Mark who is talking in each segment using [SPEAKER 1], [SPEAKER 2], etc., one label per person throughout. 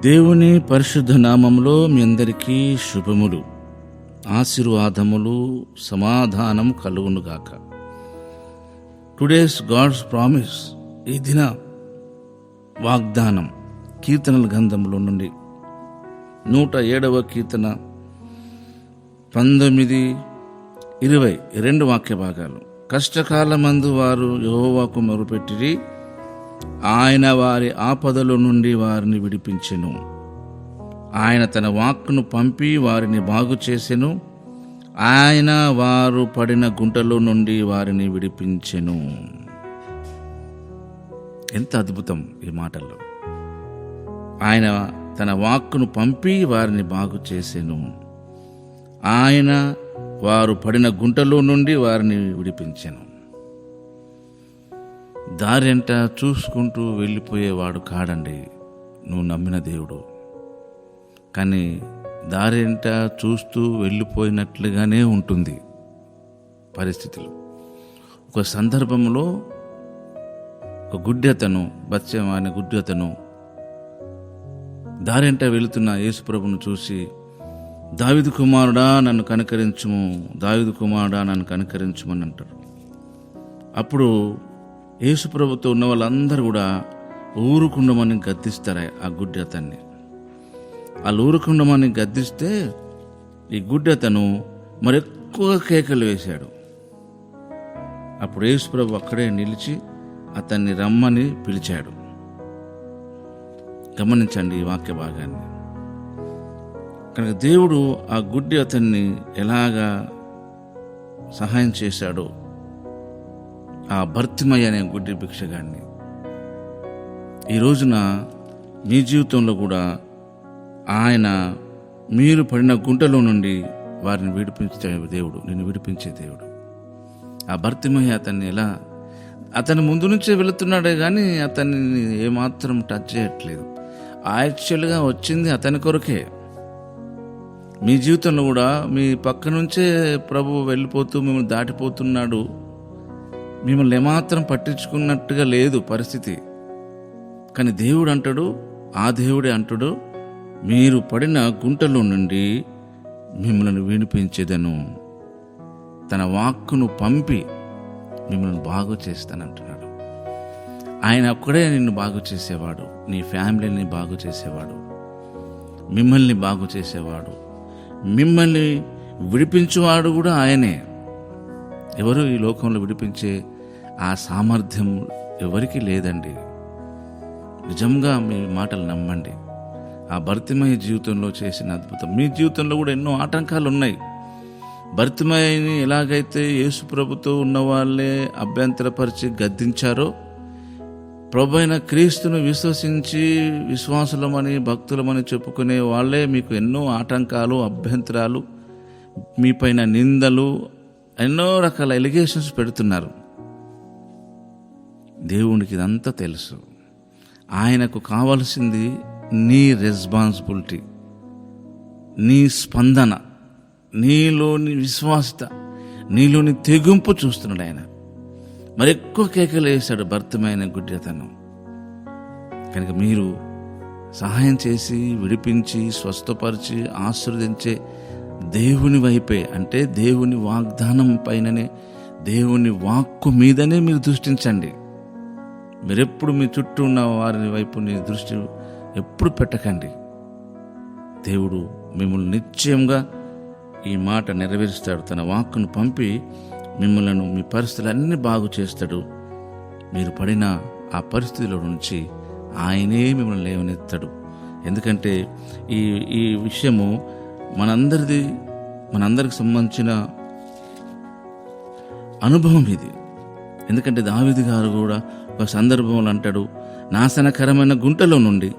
[SPEAKER 1] దేవుని పరిశుద్ధ నామములో మీ అందరికీ శుభములు, ఆశీర్వాదములు, సమాధానం కలుగునుగాక. టుడేస్ గాడ్స్ ప్రామిస్, ఈ దిన వాగ్దానం కీర్తనల గ్రంథంలో నుండి 107వ కీర్తన 19, 20 రెండు వాక్య భాగాలు. కష్టకాలమందు వారు యెహోవాకు మొరుపెట్టిరి, ఆయన వారి ఆపదల నుండి వారిని విడిపించెను. ఆయన తన వాక్కును పంపి వారిని బాగు చేసెను. ఆయన వారు పడిన గుంటలో నుండి వారిని విడిపించెను. ఎంత అద్భుతం ఈ మాటల్లో! ఆయన తన వాక్కును పంపి వారిని బాగు చేసెను. ఆయన వారు పడిన గుంటలో నుండి వారిని విడిపించెను. దారెంట చూసుకుంటూ వెళ్ళిపోయేవాడు కాడండి నువ్వు నమ్మిన దేవుడు. కానీ దారెంట చూస్తూ వెళ్ళిపోయినట్లుగానే ఉంటుంది పరిస్థితులు. ఒక సందర్భంలో ఒక గుడ్డెతను, బత్షెమ అనే గుడ్డెతను దారెంట వెళుతున్న యేసుప్రభును చూసి, దావీదు కుమారుడా నన్ను కనికరించుము, దావీదు కుమారుడా నన్ను కనికరించుమని అంటారు. అప్పుడు యేసుప్రభుతో ఉన్న వాళ్ళందరూ కూడా ఊరుకుండమని గద్దిస్తారు ఆ గుడ్డెతన్ని. వాళ్ళు ఊరుకుండమని గద్దిస్తే ఈ గుడ్డెతను మరెక్కువ కేకలు వేశాడు. అప్పుడు యేసుప్రభు అక్కడే నిలిచి అతన్ని రమ్మని పిలిచాడు. గమనించండి ఈ వాక్య భాగాన్ని. కనుక దేవుడు ఆ గుడ్డి అతన్ని ఎలాగా సహాయం చేశాడో, ఆ భర్తిమయ్య అనే గుడ్డి భిక్షగాన్ని ఈ రోజున మీ జీవితంలో కూడా ఆయన మీరు పడిన గుంటలో నుండి వారిని విడిపించే దేవుడు, నిన్ను విడిపించే దేవుడు. ఆ భర్తిమయ్య అతని ముందు నుంచే వెళుతున్నాడే కానీ అతన్ని ఏమాత్రం టచ్ చేయట్లేదు. యాక్చువల్గా వచ్చింది అతని కొరకే. మీ జీవితంలో కూడా మీ పక్క నుంచే ప్రభు వెళ్ళిపోతూ మిమ్మల్ని దాటిపోతున్నాడు. మిమ్మల్ని ఏమాత్రం పట్టించుకున్నట్టుగా లేదు పరిస్థితి. కానీ దేవుడు అంటాడు, ఆ దేవుడే అంటాడు, మీరు పడిన గుంటలో నుండి మిమ్మల్ని విడిపించేదను, తన వాక్కును పంపి మిమ్మల్ని బాగు చేస్తానంటున్నాడు. ఆయన ఒక్కడే నిన్ను బాగు చేసేవాడు, నీ ఫ్యామిలీని బాగు చేసేవాడు, మిమ్మల్ని బాగు చేసేవాడు, మిమ్మల్ని విడిపించేవాడు కూడా ఆయనే. ఎవరు ఈ లోకంలో విడిపించే ఆ సామర్థ్యం ఎవరికీ లేదండి. నిజంగా మీ మాటలు నమ్మండి. ఆ భర్తిమయ్య జీవితంలో చేసిన అద్భుతం మీ జీవితంలో కూడా ఎన్నో ఆటంకాలు ఉన్నాయి. భర్తిమయ్యని ఎలాగైతే యేసు ప్రభుతో ఉన్న వాళ్ళే అభ్యంతరపరిచి గద్దించారో, ప్రభు అయిన క్రీస్తును విశ్వసించి విశ్వాసులమని భక్తులమని చెప్పుకునే వాళ్ళే మీకు ఎన్నో ఆటంకాలు, అభ్యంతరాలు, మీపైన నిందలు, ఎన్నో రకాల ఎలిగేషన్స్ పెడుతున్నారు. దేవునికి ఇదంతా తెలుసు. ఆయనకు కావాల్సింది నీ రెస్పాన్సిబిలిటీ, నీ స్పందన, నీలోని విశ్వాసత, నీలోని తెగింపు చూస్తున్నాడు ఆయన. మరి ఎక్కువ కేకలు వేశాడు భర్తమైన గుడ్డెతను. కనుక మీరు సహాయం చేసి విడిపించి స్వస్థపరిచి ఆశీర్వదించే దేవుని వైపే, అంటే దేవుని వాగ్దానం పైననే, దేవుని వాక్కు మీదనే మీరు దృష్టించండి. మీరెప్పుడు మీ చుట్టూ ఉన్న వారి వైపు నీ దృష్టి ఎప్పుడు పెట్టకండి. దేవుడు మిమ్మల్ని నిశ్చయంగా ఈ మాట నెరవేరుస్తాడు. తన వాక్కును పంపి మిమ్మల్ని, మీ పరిస్థితులన్నీ బాగు చేస్తాడు. మీరు పడిన ఆ పరిస్థితిలో నుంచి ఆయనే మిమ్మల్ని లేవనెత్తాడు. ఎందుకంటే ఈ విషయము మనందరికి సంబంధించిన అనుభవం ఇది. ఎందుకంటే దావీదు గారు కూడా ఒక సందర్భంలో అంటాడు, నాశనకరమైన గుంటలో నుండి,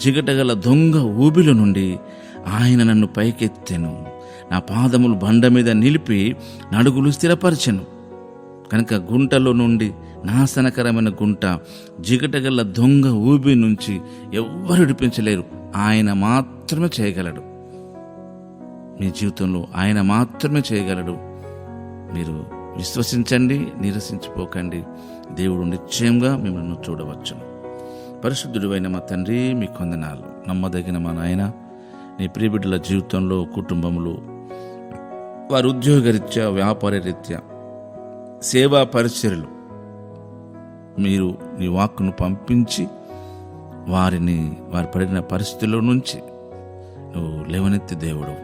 [SPEAKER 1] జిగటగల దొంగ ఊబిలో నుండి ఆయన నన్ను పైకెత్తెను, నా పాదములు బండ మీద నిలిపి నడుగులు స్థిరపరచెను. కనుక గుంటలో నుండి, నాశనకరమైన గుంట, జిగటగల దొంగ ఊబి నుంచి ఎవ్వరు విడిపించలేరు. ఆయన మాత్రమే చేయగలడు. మీ జీవితంలో ఆయన మాత్రమే చేయగలడు. మీరు విశ్వసించండి, నిరసించిపోకండి. దేవుడు నిశ్చయంగా మిమ్మల్ని చూడవచ్చు. పరిశుద్ధుడివైన మా తండ్రి, మీకు వందనాలు. నమ్మదగిన మా నాయన, నీ ప్రియబిడ్డల జీవితంలో, కుటుంబంలో, వారి ఉద్యోగరీత్యా, వ్యాపార రీత్యా, సేవా పరిచర్యలు మీరు నీ వాక్కును పంపించి వారి పడిన పరిస్థితుల్లో నుంచి నువ్వు లేవనెత్తి దేవుడు,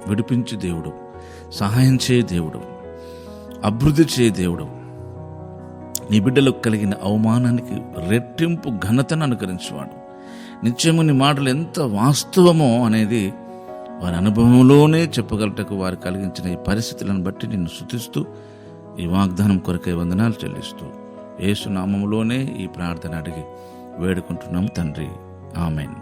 [SPEAKER 1] విడిపించి దేవుడు, సహాయం చేయ దేవుడు, అభివృద్ధి చేయ దేవుడు, నీ బిడ్డలకు కలిగిన అవమానానికి రెట్టింపు ఘనతను అనుకరించేవాడు. నిత్యము నీ మాటలు ఎంత వాస్తవమో అనేది వారి అనుభవంలోనే చెప్పగలటకు వారు కలిగించిన ఈ పరిస్థితులను బట్టి నిన్ను స్తుతిస్తూ ఈ వాగ్దానం కొరకై వందనాలు చెల్లిస్తూ యేసు నామములోనే ఈ ప్రార్థన అడిగి వేడుకుంటున్నాం తండ్రి. ఆమెన్.